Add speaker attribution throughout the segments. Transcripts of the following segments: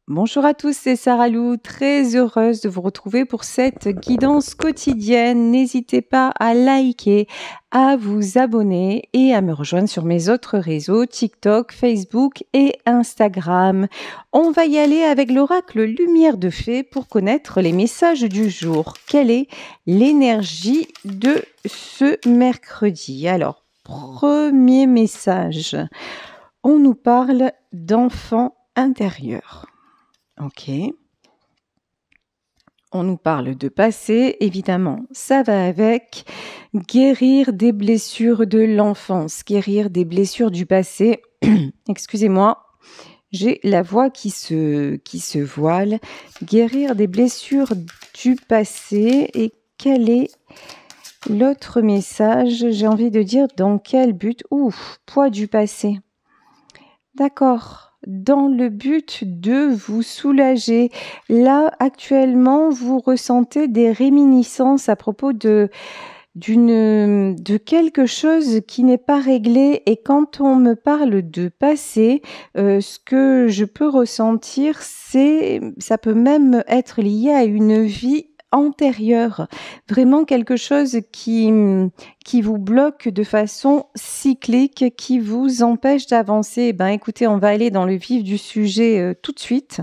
Speaker 1: Bonjour à tous, c'est Sarah Lou, très heureuse de vous retrouver pour cette guidance quotidienne. N'hésitez pas à liker, à vous abonner et à me rejoindre sur mes autres réseaux, TikTok, Facebook et Instagram. On va y aller avec l'oracle Lumière de Fée pour connaître les messages du jour. Quelle est l'énergie de ce mercredi? Alors, premier message, on nous parle d'enfant intérieur. Ok. On nous parle de passé, évidemment, ça va avec guérir des blessures de l'enfance, guérir des blessures du passé. Excusez-moi, j'ai la voix qui se voile. Guérir des blessures du passé. Et quel est l'autre message? J'ai envie de dire dans quel but? Poids du passé. D'accord. Dans le but de vous soulager. Là, actuellement, vous ressentez des réminiscences à propos de quelque chose qui n'est pas réglé. Et quand on me parle de passé, ce que je peux ressentir, ça peut même être lié à une vie antérieure, vraiment quelque chose qui vous bloque de façon cyclique, qui vous empêche d'avancer. Écoutez, on va aller dans le vif du sujet tout de suite,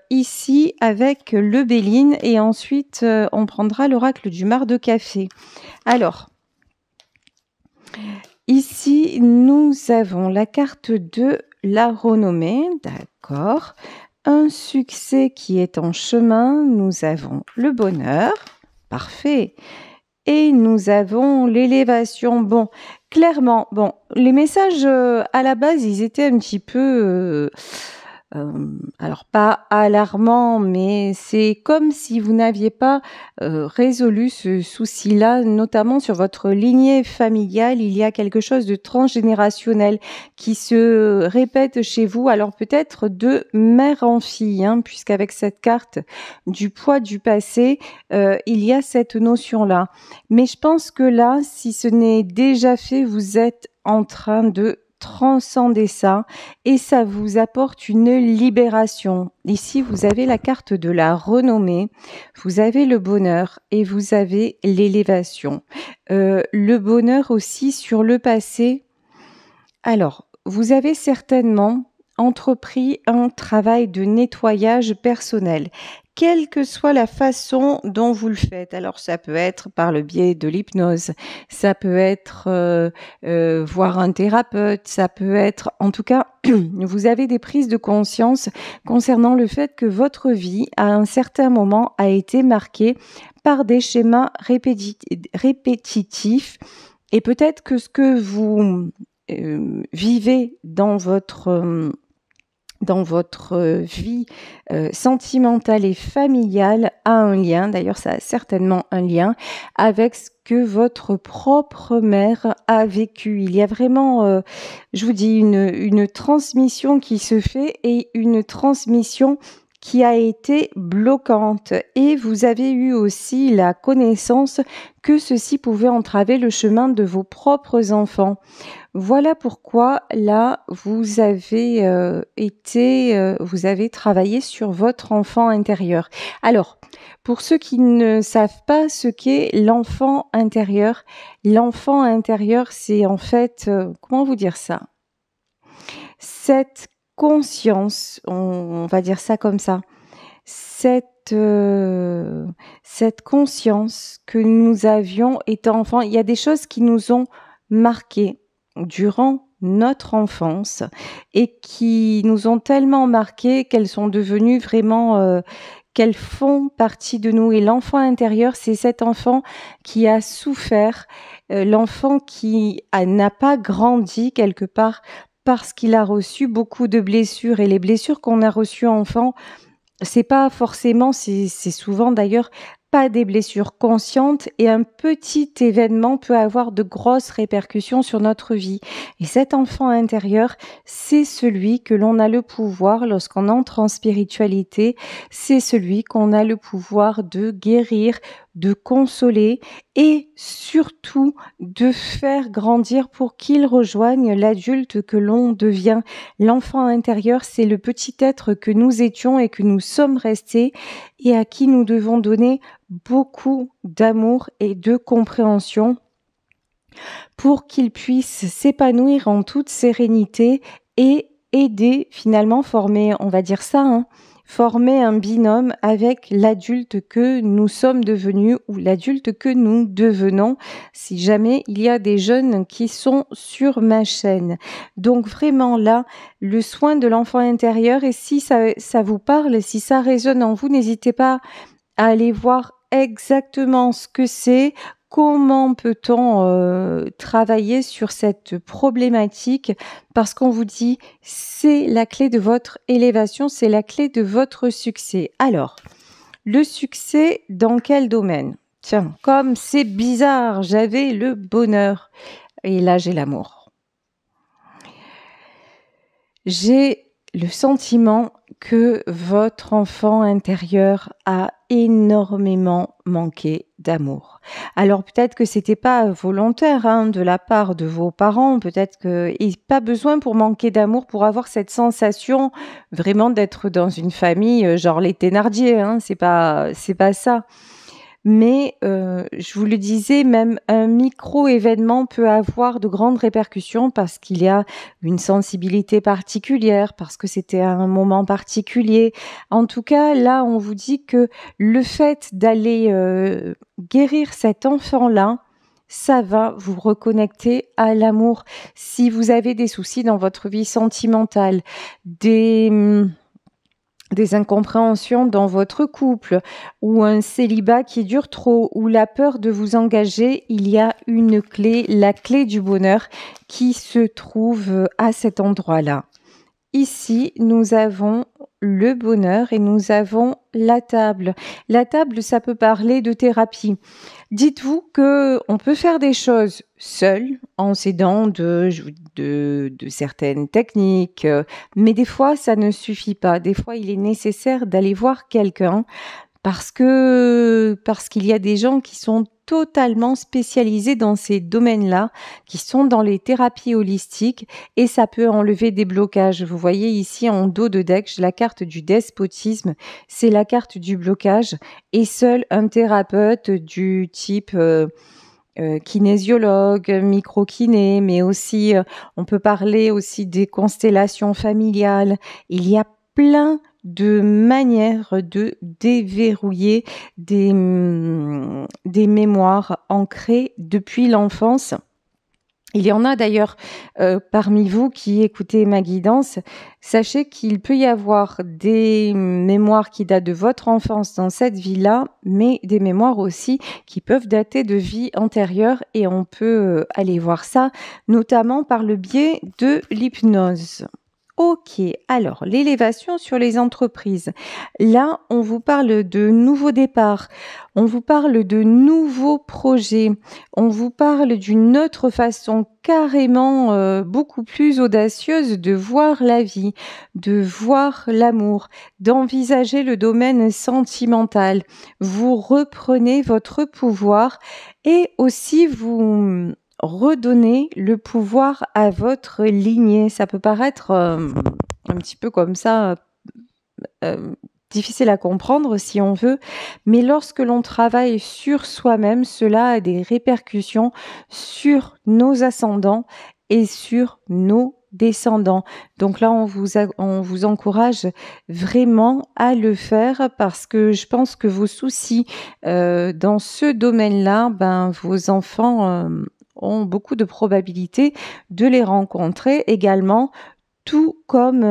Speaker 1: ici avec le Béline, et ensuite on prendra l'oracle du Mar de Café. Alors, ici nous avons la carte de la renommée, d'accord. Un succès qui est en chemin, nous avons le bonheur, parfait, et nous avons l'élévation. Bon, clairement, les messages à la base, ils étaient un petit peu, alors pas alarmants, mais c'est comme si vous n'aviez pas résolu ce souci-là, notamment sur votre lignée familiale. Il y a quelque chose de transgénérationnel qui se répète chez vous, alors peut-être de mère en fille, puisqu'avec cette carte du poids du passé, il y a cette notion-là. Mais je pense que là, si ce n'est déjà fait, vous êtes en train de transcender ça et ça vous apporte une libération. Ici, vous avez la carte de la renommée, vous avez le bonheur et vous avez l'élévation. Le bonheur aussi sur le passé. Alors, vous avez certainement entrepris un travail de nettoyage personnel, quelle que soit la façon dont vous le faites. Alors, ça peut être par le biais de l'hypnose, ça peut être voir un thérapeute, ça peut être, en tout cas, vous avez des prises de conscience concernant le fait que votre vie, à un certain moment, a été marquée par des schémas répétitifs, et peut-être que ce que vous vivez dans votre vie sentimentale et familiale a un lien, d'ailleurs ça a certainement un lien avec ce que votre propre mère a vécu. Il y a vraiment, je vous dis, une transmission qui se fait et une transmission qui a été bloquante, et vous avez eu aussi la connaissance que ceci pouvait entraver le chemin de vos propres enfants. Voilà pourquoi là vous avez vous avez travaillé sur votre enfant intérieur. Alors, pour ceux qui ne savent pas ce qu'est l'enfant intérieur, c'est en fait, comment vous dire ça? Cette conscience, on va dire ça comme ça, cette conscience que nous avions étant enfants. Il y a des choses qui nous ont marqués durant notre enfance et qui nous ont tellement marqués qu'elles sont devenues vraiment, qu'elles font partie de nous. Et l'enfant intérieur, c'est cet enfant qui a souffert, l'enfant qui n'a pas grandi quelque part parce qu'il a reçu beaucoup de blessures. Et les blessures qu'on a reçues enfant, c'est pas forcément, c'est souvent d'ailleurs pas des blessures conscientes, et un petit événement peut avoir de grosses répercussions sur notre vie. Et cet enfant intérieur, c'est celui que l'on a le pouvoir, lorsqu'on entre en spiritualité, c'est celui qu'on a le pouvoir de guérir de consoler et surtout de faire grandir pour qu'il rejoigne l'adulte que l'on devient. L'enfant intérieur, c'est le petit être que nous étions et que nous sommes restés et à qui nous devons donner beaucoup d'amour et de compréhension pour qu'il puisse s'épanouir en toute sérénité et aider finalement, former, on va dire ça, former un binôme avec l'adulte que nous sommes devenus ou l'adulte que nous devenons si jamais il y a des jeunes qui sont sur ma chaîne. Donc vraiment là, le soin de l'enfant intérieur, et si ça vous parle, si ça résonne en vous, n'hésitez pas à aller voir exactement ce que c'est. Comment peut-on travailler sur cette problématique? Parce qu'on vous dit, c'est la clé de votre élévation, c'est la clé de votre succès. Alors, le succès dans quel domaine? Tiens, comme c'est bizarre, j'avais le bonheur et là j'ai l'amour. J'ai le sentiment que votre enfant intérieur a énormément manqué d'amour. Alors peut-être que c'était pas volontaire de la part de vos parents, peut-être qu'il n'y a pas besoin pour manquer d'amour, pour avoir cette sensation vraiment d'être dans une famille genre les Thénardier, c'est pas ça. Mais je vous le disais, même un micro-événement peut avoir de grandes répercussions parce qu'il y a une sensibilité particulière, parce que c'était un moment particulier. En tout cas, là, on vous dit que le fait d'aller guérir cet enfant-là, ça va vous reconnecter à l'amour. Si vous avez des soucis dans votre vie sentimentale, des incompréhensions dans votre couple ou un célibat qui dure trop ou la peur de vous engager, il y a une clé, la clé du bonheur qui se trouve à cet endroit-là. Ici, nous avons le bonheur et nous avons la table. La table, ça peut parler de thérapie. Dites-vous que on peut faire des choses seul, en s'aidant de certaines techniques, mais des fois, ça ne suffit pas. Des fois, il est nécessaire d'aller voir quelqu'un parce qu'il y a des gens qui sont totalement spécialisés dans ces domaines-là, qui sont dans les thérapies holistiques et ça peut enlever des blocages. Vous voyez ici en dos de deck, la carte du despotisme, c'est la carte du blocage et seul un thérapeute du type kinésiologue, micro-kiné, mais aussi on peut parler aussi des constellations familiales. Il y a plein de manières de déverrouiller des mémoires ancrées depuis l'enfance. Il y en a d'ailleurs parmi vous qui écoutez ma guidance. Sachez qu'il peut y avoir des mémoires qui datent de votre enfance dans cette vie-là, mais des mémoires aussi qui peuvent dater de vies antérieures et on peut aller voir ça, notamment par le biais de l'hypnose. Ok, alors l'élévation sur les entreprises. Là, on vous parle de nouveaux départs, on vous parle de nouveaux projets, on vous parle d'une autre façon carrément beaucoup plus audacieuse de voir la vie, de voir l'amour, d'envisager le domaine sentimental. Vous reprenez votre pouvoir et aussi vous redonner le pouvoir à votre lignée. Ça peut paraître un petit peu comme ça, difficile à comprendre si on veut, mais lorsque l'on travaille sur soi-même, cela a des répercussions sur nos ascendants et sur nos descendants. Donc là, on vous encourage vraiment à le faire parce que je pense que vos soucis dans ce domaine-là, vos enfants ont beaucoup de probabilités de les rencontrer également, tout comme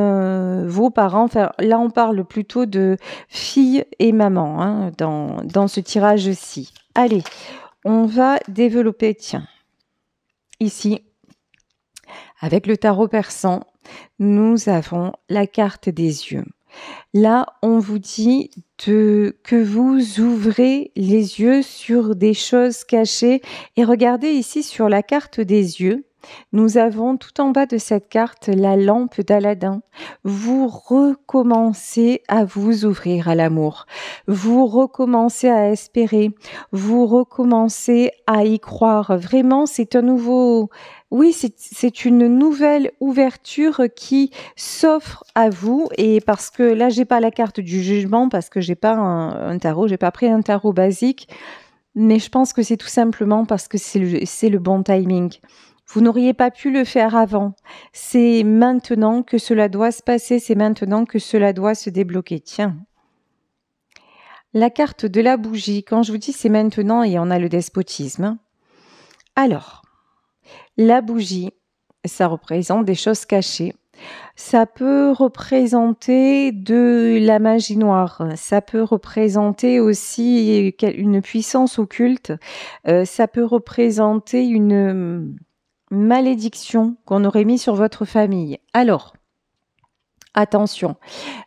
Speaker 1: vos parents. Enfin, là, on parle plutôt de fille et maman dans ce tirage-ci. Allez, on va développer, tiens, ici, avec le tarot persan, nous avons la carte des yeux. Là, on vous dit que vous ouvrez les yeux sur des choses cachées. Et regardez ici sur la carte des yeux, Nous avons tout en bas de cette carte la lampe d'Aladin. Vous recommencez à vous ouvrir à l'amour. Vous recommencez à espérer. Vous recommencez à y croire. Vraiment, c'est un nouveau... Oui, c'est une nouvelle ouverture qui s'offre à vous. Et parce que là, j'ai pas la carte du jugement, parce que j'ai pas un tarot, j'ai pas pris un tarot basique. Mais je pense que c'est tout simplement parce que c'est le bon timing. Vous n'auriez pas pu le faire avant. C'est maintenant que cela doit se passer, c'est maintenant que cela doit se débloquer. Tiens. La carte de la bougie, quand je vous dis c'est maintenant et on a le despotisme. Alors, la bougie, ça représente des choses cachées. Ça peut représenter de la magie noire, ça peut représenter aussi une puissance occulte, ça peut représenter une malédiction qu'on aurait mis sur votre famille. Alors, attention,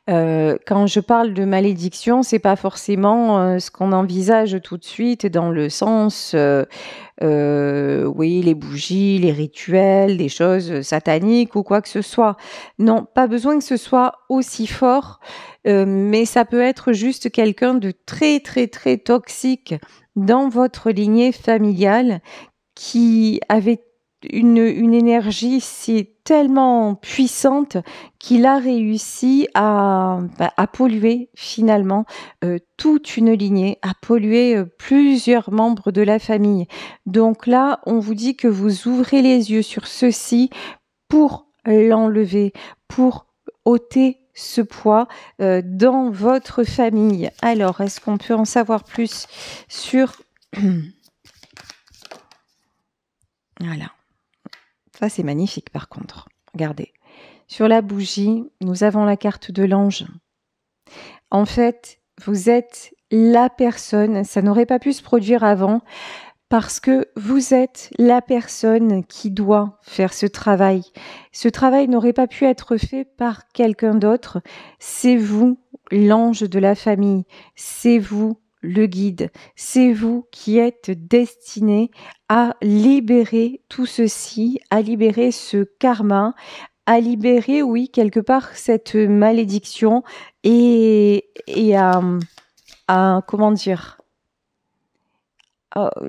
Speaker 1: quand je parle de malédiction, c'est pas forcément ce qu'on envisage tout de suite dans le sens, oui, les bougies, les rituels, des choses sataniques ou quoi que ce soit. Non, pas besoin que ce soit aussi fort, mais ça peut être juste quelqu'un de très très très toxique dans votre lignée familiale qui avait une énergie si tellement puissante qu'il a réussi à polluer finalement toute une lignée, à polluer plusieurs membres de la famille. Donc là, on vous dit que vous ouvrez les yeux sur ceci pour l'enlever, pour ôter ce poids dans votre famille. Alors, est-ce qu'on peut en savoir plus sur... Voilà. Ça, c'est magnifique par contre. Regardez. Sur la bougie, nous avons la carte de l'ange. En fait, vous êtes la personne, ça n'aurait pas pu se produire avant, parce que vous êtes la personne qui doit faire ce travail. Ce travail n'aurait pas pu être fait par quelqu'un d'autre. C'est vous, l'ange de la famille. C'est vous, le guide. C'est vous qui êtes destiné à libérer tout ceci, à libérer ce karma, à libérer, oui, quelque part, cette malédiction et à comment dire,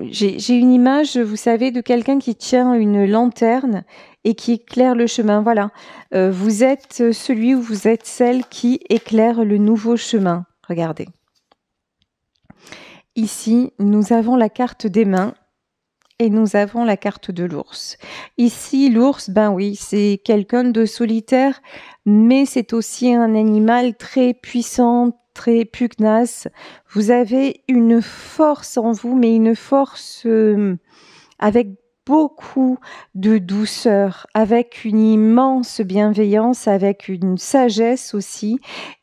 Speaker 1: j'ai une image, vous savez, de quelqu'un qui tient une lanterne et qui éclaire le chemin. Voilà, vous êtes celui ou vous êtes celle qui éclaire le nouveau chemin. Regardez. Ici, nous avons la carte des mains et nous avons la carte de l'ours. Ici, l'ours, ben oui, c'est quelqu'un de solitaire, mais c'est aussi un animal très puissant, très pugnace. Vous avez une force en vous, mais une force avec beaucoup de douceur, avec une immense bienveillance, avec une sagesse aussi.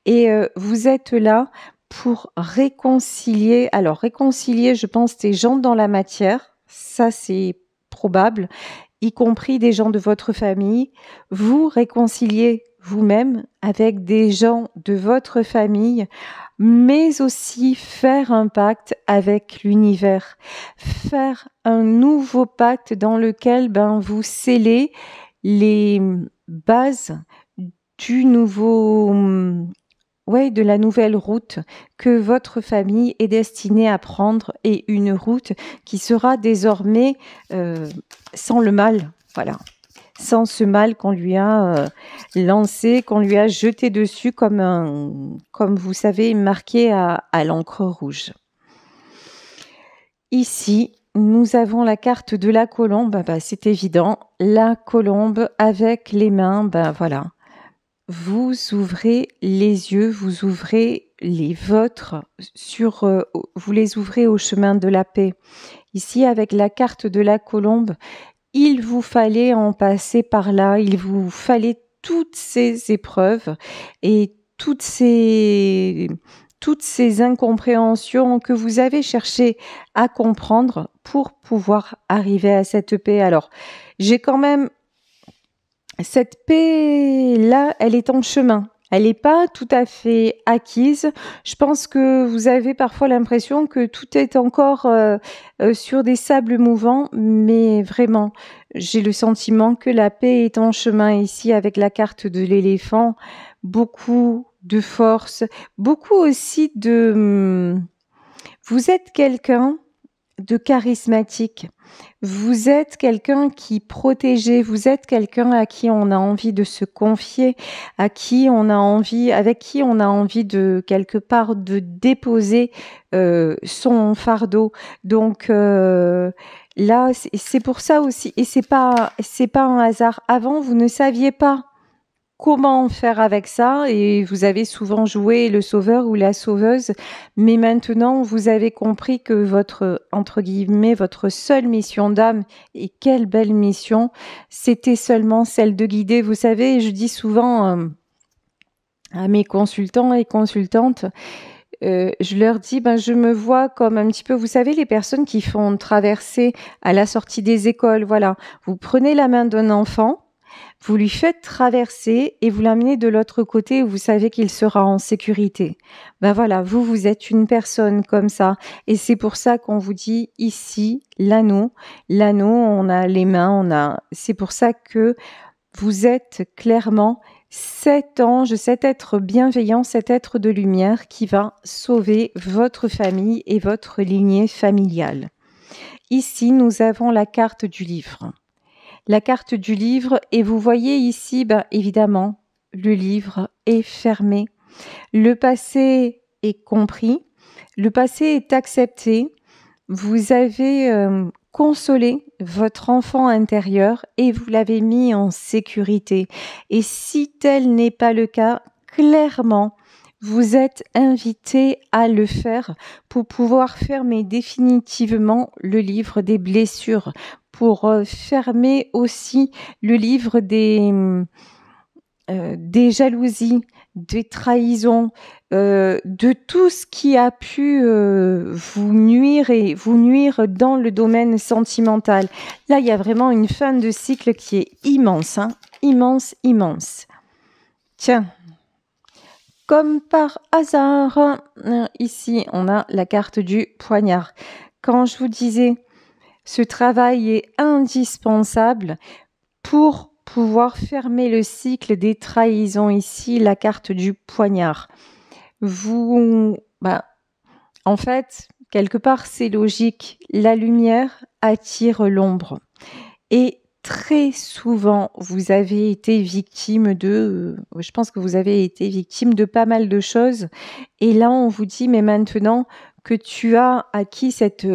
Speaker 1: Et vous êtes là pour réconcilier. Alors, réconcilier, je pense, des gens dans la matière. Ça, c'est probable, y compris des gens de votre famille. Vous réconciliez vous-même avec des gens de votre famille, mais aussi faire un pacte avec l'univers, faire un nouveau pacte dans lequel vous scellez les bases du nouveau, de la nouvelle route que votre famille est destinée à prendre et une route qui sera désormais sans le mal, voilà. Sans ce mal qu'on lui a lancé, qu'on lui a jeté dessus comme vous savez, marqué à l'encre rouge. Ici, nous avons la carte de la colombe, c'est évident, la colombe avec les mains, voilà. Vous ouvrez les yeux, vous ouvrez les vôtres vous les ouvrez au chemin de la paix. Ici, avec la carte de la colombe, il vous fallait en passer par là, il vous fallait toutes ces épreuves et toutes ces incompréhensions que vous avez cherché à comprendre pour pouvoir arriver à cette paix. Alors, j'ai quand même... Cette paix-là, elle est en chemin. elle n'est pas tout à fait acquise. Je pense que vous avez parfois l'impression que tout est encore sur des sables mouvants, mais vraiment, j'ai le sentiment que la paix est en chemin ici avec la carte de l'éléphant. Beaucoup de force, beaucoup aussi de... Vous êtes quelqu'un de charismatique. Vous êtes quelqu'un qui protégez, vous êtes quelqu'un à qui on a envie de se confier, avec qui on a envie de quelque part de déposer son fardeau. Donc là, c'est pour ça aussi, et c'est pas un hasard. Avant, vous ne saviez pas comment faire avec ça et vous avez souvent joué le sauveur ou la sauveuse, mais maintenant vous avez compris que votre, entre guillemets, votre seule mission d'âme, et quelle belle mission, c'était seulement celle de guider. Vous savez, je dis souvent à mes consultants et consultantes, je leur dis, je me vois comme un petit peu, vous savez, les personnes qui font traverser à la sortie des écoles, voilà, vous prenez la main d'un enfant, vous lui faites traverser et vous l'amenez de l'autre côté où vous savez qu'il sera en sécurité. Voilà, vous êtes une personne comme ça. Et c'est pour ça qu'on vous dit ici, l'anneau, on a les mains, c'est pour ça que vous êtes clairement cet ange, cet être bienveillant, cet être de lumière qui va sauver votre famille et votre lignée familiale. Ici, nous avons la carte du livre. La carte du livre, et vous voyez ici, évidemment, le livre est fermé. Le passé est compris, le passé est accepté. Vous avez consolé votre enfant intérieur et vous l'avez mis en sécurité. Et si tel n'est pas le cas, clairement, vous êtes invité à le faire pour pouvoir fermer définitivement le livre des blessures, pour fermer aussi le livre des jalousies, des trahisons, de tout ce qui a pu vous nuire dans le domaine sentimental. Là, il y a vraiment une fin de cycle qui est immense, immense. Tiens, comme par hasard, ici, on a la carte du poignard. Quand je vous disais, ce travail est indispensable pour pouvoir fermer le cycle des trahisons. Ici, la carte du poignard. En fait, quelque part, c'est logique. La lumière attire l'ombre. Et très souvent, vous avez été victime je pense que vous avez été victime de pas mal de choses. Et là, on vous dit, mais maintenant que tu as acquis cette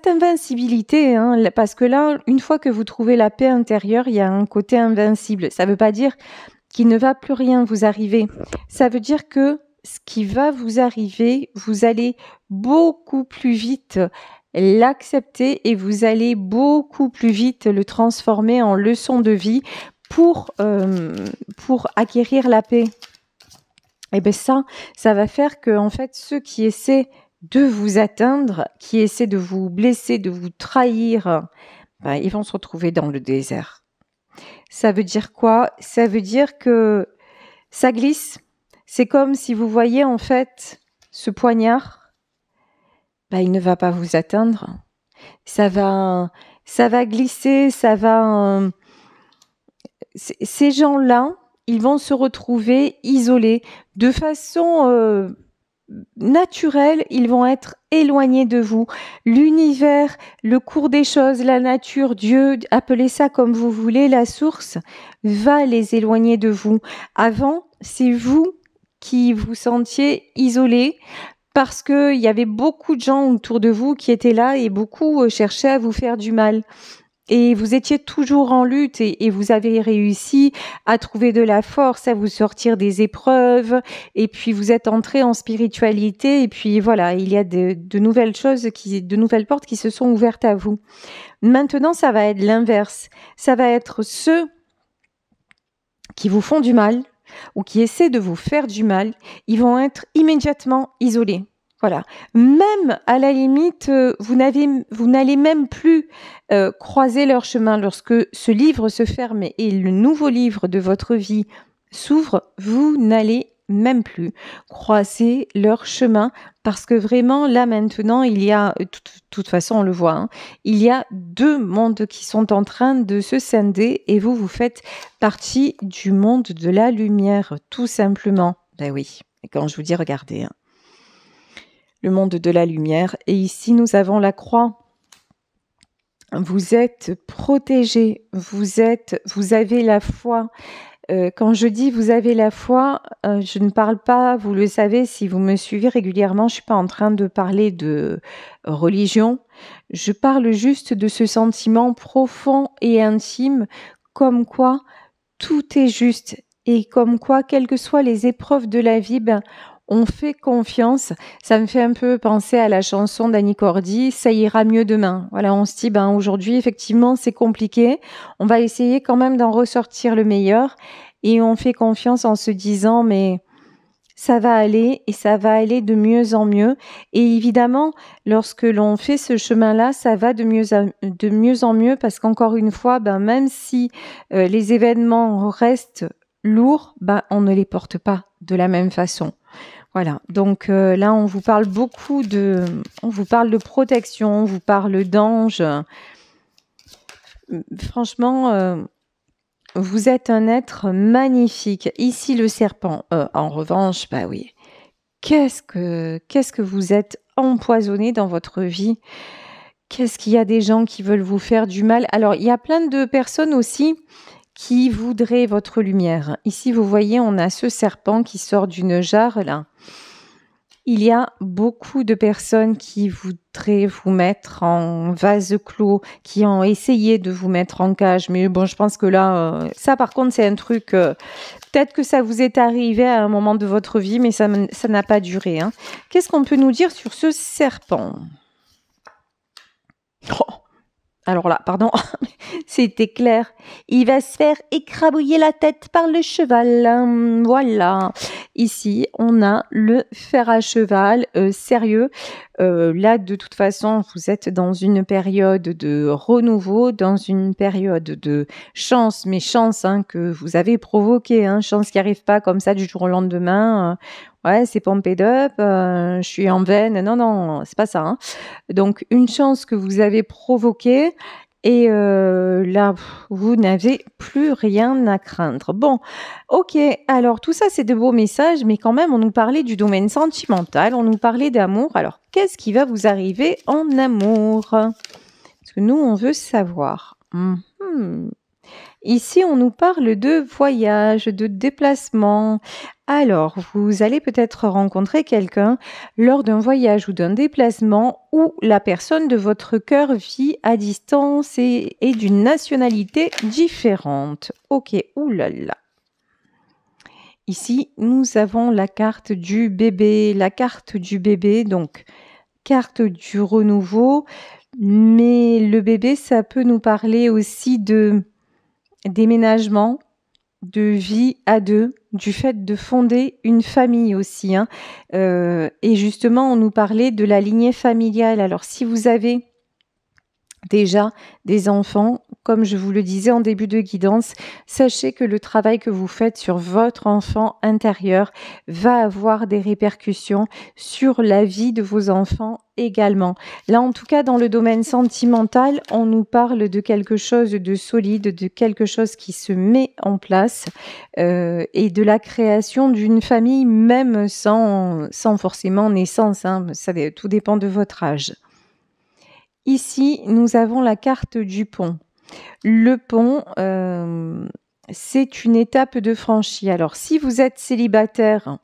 Speaker 1: invincibilité, parce que là, une fois que vous trouvez la paix intérieure, il y a un côté invincible. Ça ne veut pas dire qu'il ne va plus rien vous arriver. Ça veut dire que ce qui va vous arriver, vous allez beaucoup plus vite l'accepter et vous allez beaucoup plus vite le transformer en leçon de vie pour acquérir la paix. Et ça va faire que, en fait, ceux qui essaient de vous atteindre, qui essaient de vous blesser, de vous trahir, ils vont se retrouver dans le désert. Ça veut dire quoi? Ça veut dire que ça glisse. C'est comme si vous voyez en fait ce poignard, il ne va pas vous atteindre. Ça va glisser, ces gens-là, ils vont se retrouver isolés de façon naturels, ils vont être éloignés de vous. L'univers, le cours des choses, la nature, Dieu, appelez ça comme vous voulez, la source, va les éloigner de vous. Avant, c'est vous qui vous sentiez isolés parce qu'il y avait beaucoup de gens autour de vous qui étaient là et beaucoup cherchaient à vous faire du mal. Et vous étiez toujours en lutte et vous avez réussi à trouver de la force, à vous sortir des épreuves et puis vous êtes entré en spiritualité et puis voilà, il y a de nouvelles choses, de nouvelles portes qui se sont ouvertes à vous. Maintenant, ça va être l'inverse. Ça va être ceux qui vous font du mal ou qui essaient de vous faire du mal, ils vont être immédiatement isolés. Voilà. Même à la limite, vous n'allez même plus croiser leur chemin lorsque ce livre se ferme et le nouveau livre de votre vie s'ouvre, vous n'allez même plus croiser leur chemin parce que vraiment là maintenant il y a, toute façon on le voit, hein, il y a deux mondes qui sont en train de se scinder et vous faites partie du monde de la lumière tout simplement. Ben oui, et quand je vous dis regardez, hein, le monde de la lumière et ici nous avons la croix. Vous êtes protégés, vous avez la foi. Quand je dis vous avez la foi, je ne parle pas, vous le savez, si vous me suivez régulièrement, je suis pas en train de parler de religion. Je parle juste de ce sentiment profond et intime, comme quoi tout est juste et comme quoi, quelles que soient les épreuves de la vie, ben, on fait confiance. Ça me fait un peu penser à la chanson d'Annie Cordy, ça ira mieux demain. Voilà, on se dit, ben, aujourd'hui, effectivement, c'est compliqué. On va essayer quand même d'en ressortir le meilleur et on fait confiance en se disant, mais ça va aller et ça va aller de mieux en mieux. Et évidemment, lorsque l'on fait ce chemin-là, ça va de mieux en mieux parce qu'encore une fois, ben, même si les événements restent lourds, ben, on ne les porte pas de la même façon. Voilà, donc là, on vous parle on vous parle de protection, on vous parle d'ange. Franchement, vous êtes un être magnifique. Ici, le serpent, en revanche, bah oui, qu'est-ce que vous êtes empoisonné dans votre vie? Qu'est-ce qu'il y a des gens qui veulent vous faire du mal? Alors, il y a plein de personnes aussi qui voudraient votre lumière. Ici, vous voyez, on a ce serpent qui sort d'une jarre, là. Il y a beaucoup de personnes qui voudraient vous mettre en vase clos, qui ont essayé de vous mettre en cage. Mais bon, je pense que là, ça par contre, c'est un truc, peut-être que ça vous est arrivé à un moment de votre vie, mais ça n'a pas duré, hein. Qu'est-ce qu'on peut nous dire sur ce serpent? Oh, alors là, pardon, c'était clair. Il va se faire écrabouiller la tête par le cheval. Voilà. Ici, on a le fer à cheval. Sérieux. Là, de toute façon, vous êtes dans une période de renouveau, dans une période de chance, mais chance hein, que vous avez provoquée. Hein, chance qui n'arrive pas comme ça du jour au lendemain. Ouais, c'est pompé d'up, je suis en veine. Non, non, c'est pas ça. Hein. Donc, une chance que vous avez provoquée et là, vous n'avez plus rien à craindre. Bon, ok, alors tout ça, c'est de beaux messages, mais quand même, on nous parlait du domaine sentimental, on nous parlait d'amour. Alors, qu'est-ce qui va vous arriver en amour? Parce que nous, on veut savoir. Ici, on nous parle de voyage, de déplacement. Alors, vous allez peut-être rencontrer quelqu'un lors d'un voyage ou d'un déplacement où la personne de votre cœur vit à distance et est d'une nationalité différente. Ok, oulala. Ici, nous avons la carte du bébé. La carte du bébé, donc carte du renouveau. Mais le bébé, ça peut nous parler aussi de déménagement, de vie à deux, du fait de fonder une famille aussi. Hein. Et justement, on nous parlait de la lignée familiale. Alors, si vous avez déjà des enfants, comme je vous le disais en début de guidance, sachez que le travail que vous faites sur votre enfant intérieur va avoir des répercussions sur la vie de vos enfants également. Là, en tout cas, dans le domaine sentimental, on nous parle de quelque chose de solide, de quelque chose qui se met en place et de la création d'une famille, même sans forcément naissance. Hein. Ça, tout dépend de votre âge. Ici, nous avons la carte du pont. Le pont, c'est une étape de franchie. Alors, si vous êtes célibataire,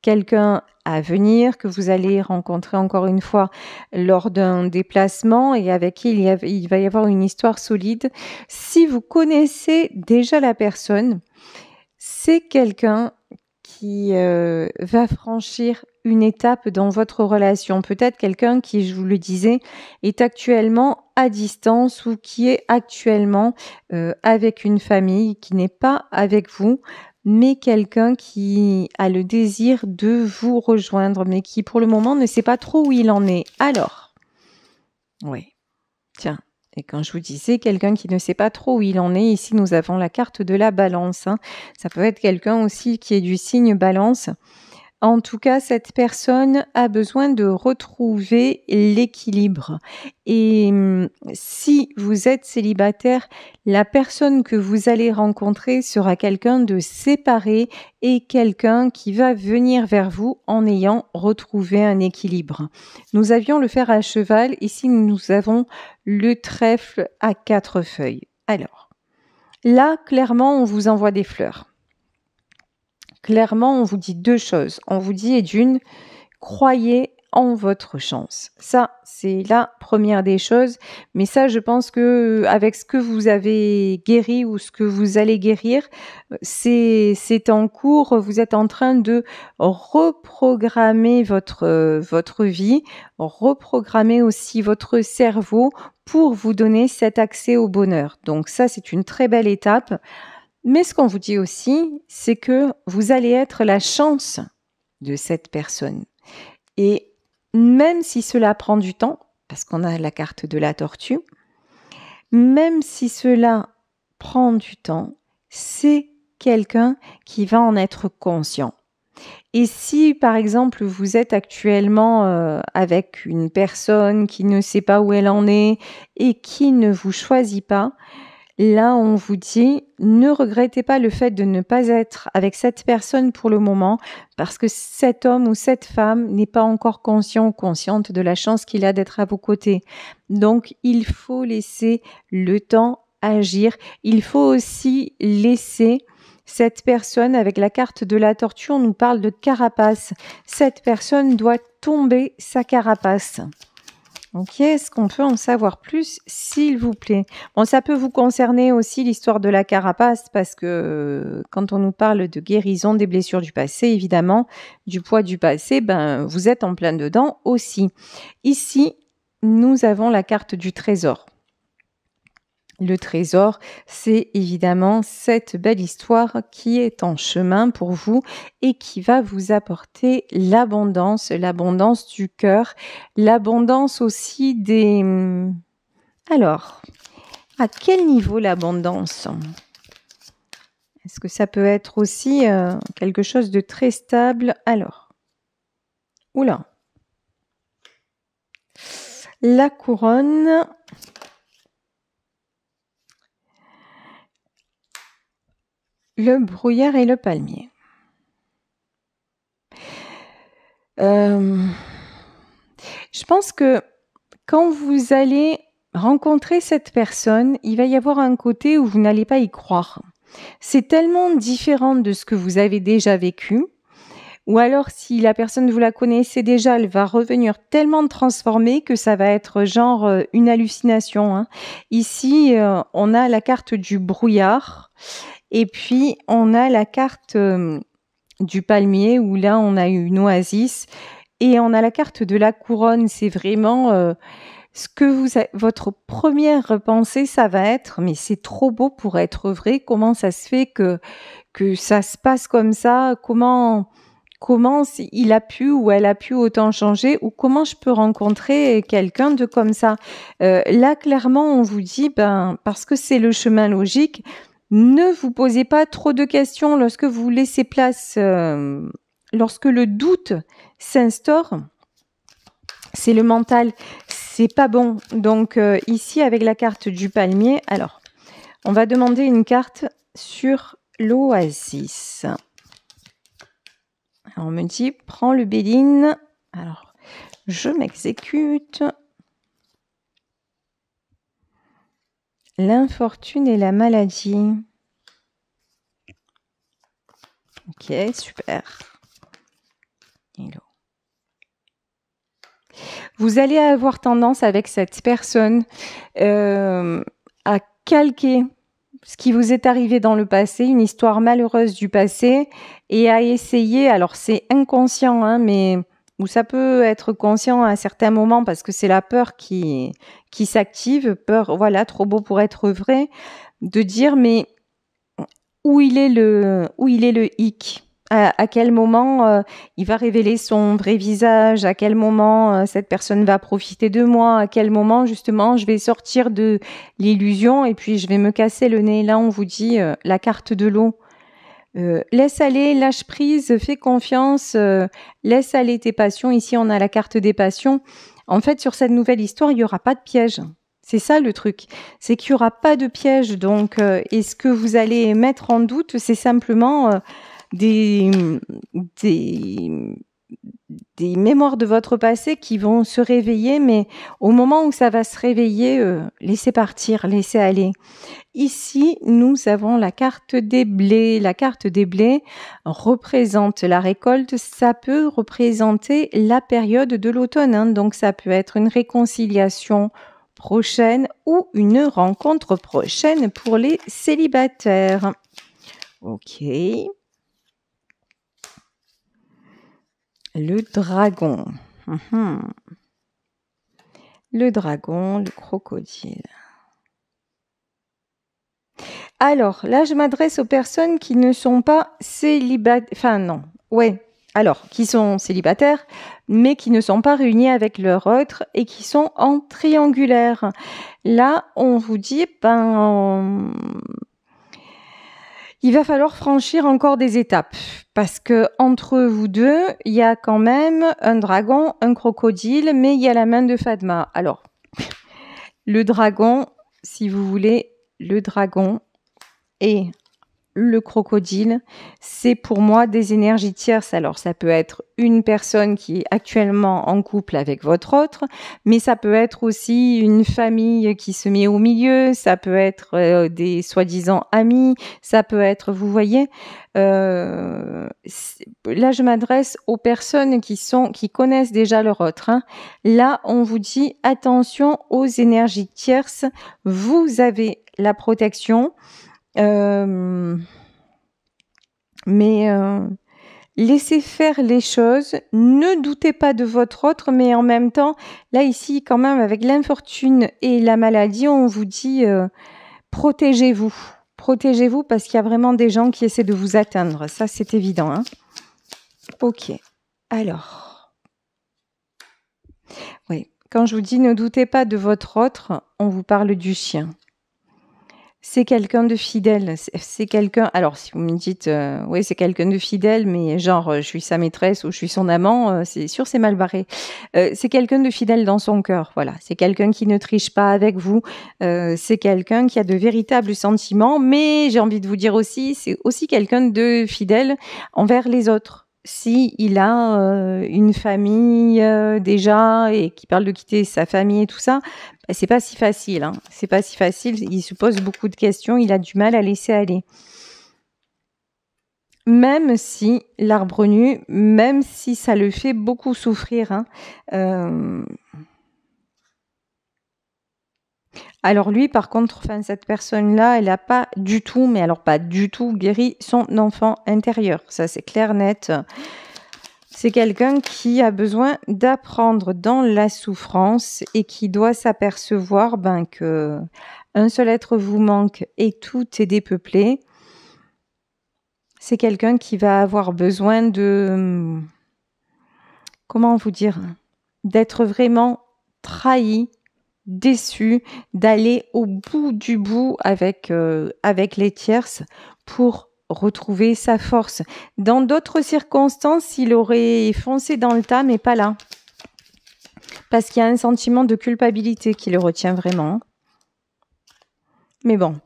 Speaker 1: quelqu'un à venir que vous allez rencontrer encore une fois lors d'un déplacement et avec qui il va y avoir une histoire solide. Si vous connaissez déjà la personne, c'est quelqu'un qui va franchir une étape dans votre relation. Peut-être quelqu'un qui, je vous le disais, est actuellement à distance ou qui est actuellement avec une famille, qui n'est pas avec vous, mais quelqu'un qui a le désir de vous rejoindre, mais qui pour le moment ne sait pas trop où il en est. Alors, oui, tiens, Et quand je vous disais quelqu'un qui ne sait pas trop où il en est, ici nous avons la carte de la balance. Hein. Ça peut être quelqu'un aussi qui est du signe balance. En tout cas, cette personne a besoin de retrouver l'équilibre. Et si vous êtes célibataire, la personne que vous allez rencontrer sera quelqu'un de séparé et quelqu'un qui va venir vers vous en ayant retrouvé un équilibre. Nous avions le fer à cheval. Ici, nous avons le trèfle à 4 feuilles. Alors, là, clairement, on vous envoie des fleurs. Clairement, on vous dit 2 choses. On vous dit, et d'une, croyez en votre chance. Ça, c'est la première des choses. Mais ça, je pense que avec ce que vous avez guéri ou ce que vous allez guérir, c'est en cours. Vous êtes en train de reprogrammer votre vie, reprogrammer aussi votre cerveau pour vous donner cet accès au bonheur. Donc ça, c'est une très belle étape. Mais ce qu'on vous dit aussi, c'est que vous allez être la chance de cette personne. Et même si cela prend du temps, parce qu'on a la carte de la tortue, même si cela prend du temps, c'est quelqu'un qui va en être conscient. Et si, par exemple, vous êtes actuellement avec une personne qui ne sait pas où elle en est et qui ne vous choisit pas, là, on vous dit, ne regrettez pas le fait de ne pas être avec cette personne pour le moment, parce que cet homme ou cette femme n'est pas encore conscient ou consciente de la chance qu'il a d'être à vos côtés. Donc, il faut laisser le temps agir. Il faut aussi laisser cette personne, avec la carte de la tortue, on nous parle de carapace. Cette personne doit tomber sa carapace. Ok, est-ce qu'on peut en savoir plus, s'il vous plaît? Bon, ça peut vous concerner aussi l'histoire de la carapace, parce que quand on nous parle de guérison des blessures du passé, évidemment, du poids du passé, ben vous êtes en plein dedans aussi. Ici, nous avons la carte du trésor. Le trésor, c'est évidemment cette belle histoire qui est en chemin pour vous et qui va vous apporter l'abondance du cœur, l'abondance aussi des... Alors, à quel niveau l'abondance? Est-ce que ça peut être aussi quelque chose de très stable? Alors, oula, la couronne... Le brouillard et le palmier. Je pense que quand vous allez rencontrer cette personne, il va y avoir un côté où vous n'allez pas y croire. C'est tellement différent de ce que vous avez déjà vécu. Ou alors, si la personne, vous la connaissez déjà, elle va revenir tellement transformée que ça va être genre une hallucination. Hein. Ici, on a la carte du brouillard. Et puis, on a la carte du palmier où là, on a une oasis. Et on a la carte de la couronne. C'est vraiment ce que votre première pensée, ça va être, mais c'est trop beau pour être vrai. Comment ça se fait que ça se passe comme ça? Comment il a pu ou elle a pu autant changer, ou comment je peux rencontrer quelqu'un de comme ça? Là, clairement, on vous dit, parce que c'est le chemin logique, ne vous posez pas trop de questions lorsque vous laissez place, lorsque le doute s'instaure. C'est le mental, c'est pas bon. Donc ici, avec la carte du palmier, alors, on va demander une carte sur l'oasis. Alors, on me dit, prends le Béline. Alors, je m'exécute. L'infortune et la maladie. Ok, super. Hello. Vous allez avoir tendance avec cette personne à calquer ce qui vous est arrivé dans le passé, une histoire malheureuse du passé, et à essayer, alors c'est inconscient, hein, mais ou ça peut être conscient à certains moments parce que c'est la peur qui s'active, peur, voilà, trop beau pour être vrai, de dire mais où il est le hic? À quel moment il va révéler son vrai visage, à quel moment cette personne va profiter de moi, à quel moment justement je vais sortir de l'illusion et puis je vais me casser le nez. Là, on vous dit la carte de l'eau. Laisse aller, lâche prise, fais confiance, laisse aller tes passions. Ici, on a la carte des passions. En fait, sur cette nouvelle histoire, il n'y aura pas de piège. C'est ça le truc, c'est qu'il n'y aura pas de piège. Donc, et ce que vous allez mettre en doute, c'est simplement des, des, des mémoires de votre passé qui vont se réveiller, mais au moment où ça va se réveiller, laissez partir, laissez aller. Ici, nous avons la carte des blés. La carte des blés représente la récolte. Ça peut représenter la période de l'automne, hein. Donc, ça peut être une réconciliation prochaine ou une rencontre prochaine pour les célibataires. Ok. Le dragon. Le dragon, le crocodile. Alors, là, je m'adresse aux personnes qui ne sont pas célibataires. Enfin, non. Ouais. Alors, qui sont célibataires, mais qui ne sont pas réunis avec leur autre et qui sont en triangulaire. Là, on vous dit, il va falloir franchir encore des étapes parce que entre vous deux, il y a quand même un dragon, un crocodile, mais il y a la main de Fatma. Alors, le dragon, si vous voulez, le dragon et le crocodile, c'est pour moi des énergies tierces. Alors, ça peut être une personne qui est actuellement en couple avec votre autre, mais ça peut être aussi une famille qui se met au milieu, ça peut être des soi-disant amis, ça peut être, vous voyez, là, je m'adresse aux personnes qui connaissent déjà leur autre, hein. Là, on vous dit attention aux énergies tierces. Vous avez la protection. Mais laissez faire les choses, ne doutez pas de votre autre, mais en même temps, là ici quand même avec l'infortune et la maladie, on vous dit protégez-vous. Protégez-vous parce qu'il y a vraiment des gens qui essaient de vous atteindre, ça c'est évident, hein. Ok, alors, oui, quand je vous dis ne doutez pas de votre autre, on vous parle du chien. C'est quelqu'un de fidèle, c'est quelqu'un... Alors, si vous me dites, oui, c'est quelqu'un de fidèle, mais genre, je suis sa maîtresse ou je suis son amant, c'est sûr, c'est mal barré. C'est quelqu'un de fidèle dans son cœur, voilà. C'est quelqu'un qui ne triche pas avec vous. C'est quelqu'un qui a de véritables sentiments, mais j'ai envie de vous dire aussi, c'est aussi quelqu'un de fidèle envers les autres. Si il a une famille déjà et qui parle de quitter sa famille et tout ça, c'est pas si facile, hein. C'est pas si facile. Il se pose beaucoup de questions. Il a du mal à laisser aller. Même si l'arbre nu, même si ça le fait beaucoup souffrir, hein. Alors lui, par contre, enfin, cette personne-là, elle n'a pas du tout, mais alors pas du tout guéri son enfant intérieur. Ça, c'est clair, net. C'est quelqu'un qui a besoin d'apprendre dans la souffrance et qui doit s'apercevoir que un seul être vous manque et tout est dépeuplé. C'est quelqu'un qui va avoir besoin de, comment vous dire, d'être vraiment trahi, déçu, d'aller au bout du bout avec les tierces pour retrouver sa force. Dans d'autres circonstances, il aurait foncé dans le tas, mais pas là. Parce qu'il y a un sentiment de culpabilité qui le retient vraiment. Mais bon,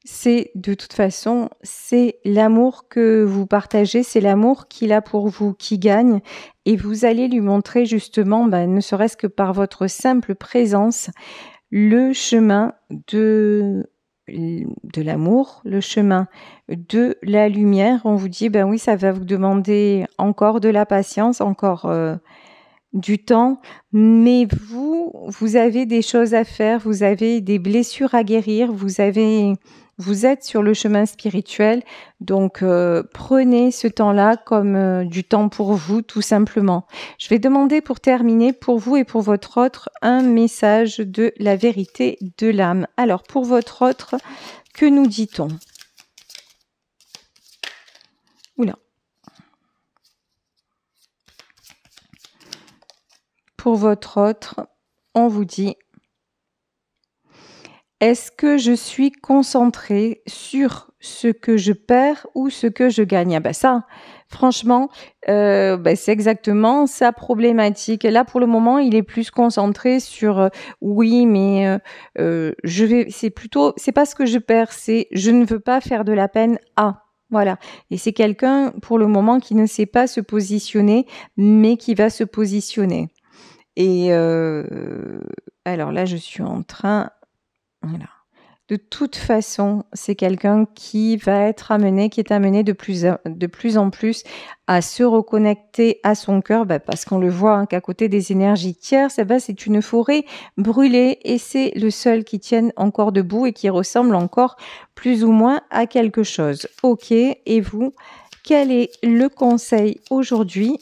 Speaker 1: c'est de toute façon, c'est l'amour que vous partagez, c'est l'amour qu'il a pour vous qui gagne. Et vous allez lui montrer justement, ne serait-ce que par votre simple présence, le chemin de l'amour, le chemin de la lumière. On vous dit, oui, ça va vous demander encore de la patience, encore du temps, mais vous avez des choses à faire, vous avez des blessures à guérir, vous êtes sur le chemin spirituel, donc prenez ce temps-là comme du temps pour vous, tout simplement. Je vais demander pour terminer, pour vous et pour votre autre, un message de la vérité de l'âme. Alors, pour votre autre, que nous dit-on ? Oula. pour votre autre, on vous dit: est-ce que je suis concentrée sur ce que je perds ou ce que je gagne? Ah ben ça, franchement, c'est exactement sa problématique. Là, pour le moment, il est plus concentré sur oui, mais c'est pas ce que je perds, c'est je ne veux pas faire de la peine à. Voilà. Et c'est quelqu'un, pour le moment, qui ne sait pas se positionner, mais qui va se positionner. Et alors là, je suis en train... Voilà. De toute façon, c'est quelqu'un qui est amené de plus en plus à se reconnecter à son cœur, parce qu'on le voit qu'à côté des énergies tierces, c'est une forêt brûlée et c'est le seul qui tienne encore debout et qui ressemble encore plus ou moins à quelque chose. Ok, et vous, quel est le conseil aujourd'hui?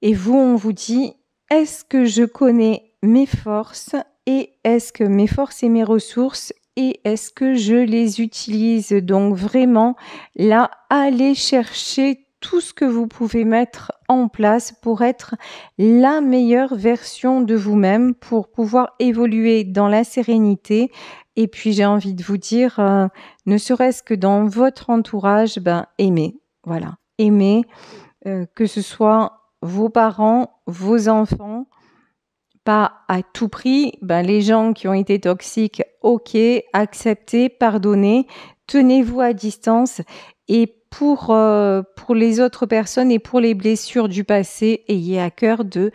Speaker 1: Et vous, on vous dit: est-ce que je connais mes forces et est-ce que mes forces et mes ressources et est-ce que je les utilise? Donc vraiment, là, allez chercher tout ce que vous pouvez mettre en place pour être la meilleure version de vous-même, pour pouvoir évoluer dans la sérénité. Et puis, j'ai envie de vous dire, ne serait-ce que dans votre entourage, aimez. Voilà, aimez, que ce soit vos parents, vos enfants, pas à tout prix. Les gens qui ont été toxiques, ok, acceptez, pardonnez, tenez-vous à distance. Et pour les autres personnes et pour les blessures du passé, ayez à cœur de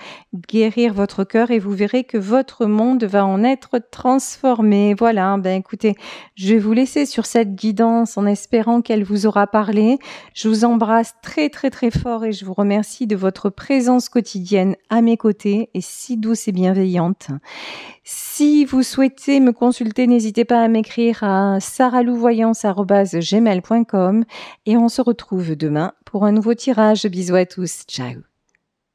Speaker 1: guérir votre cœur et vous verrez que votre monde va en être transformé. Voilà, écoutez, je vais vous laisser sur cette guidance en espérant qu'elle vous aura parlé. Je vous embrasse très très très fort et je vous remercie de votre présence quotidienne à mes côtés et si douce et bienveillante. Si vous souhaitez me consulter, n'hésitez pas à m'écrire à saralouvoyance@gmail.com et on se retrouve demain pour un nouveau tirage. Bisous à tous. Ciao.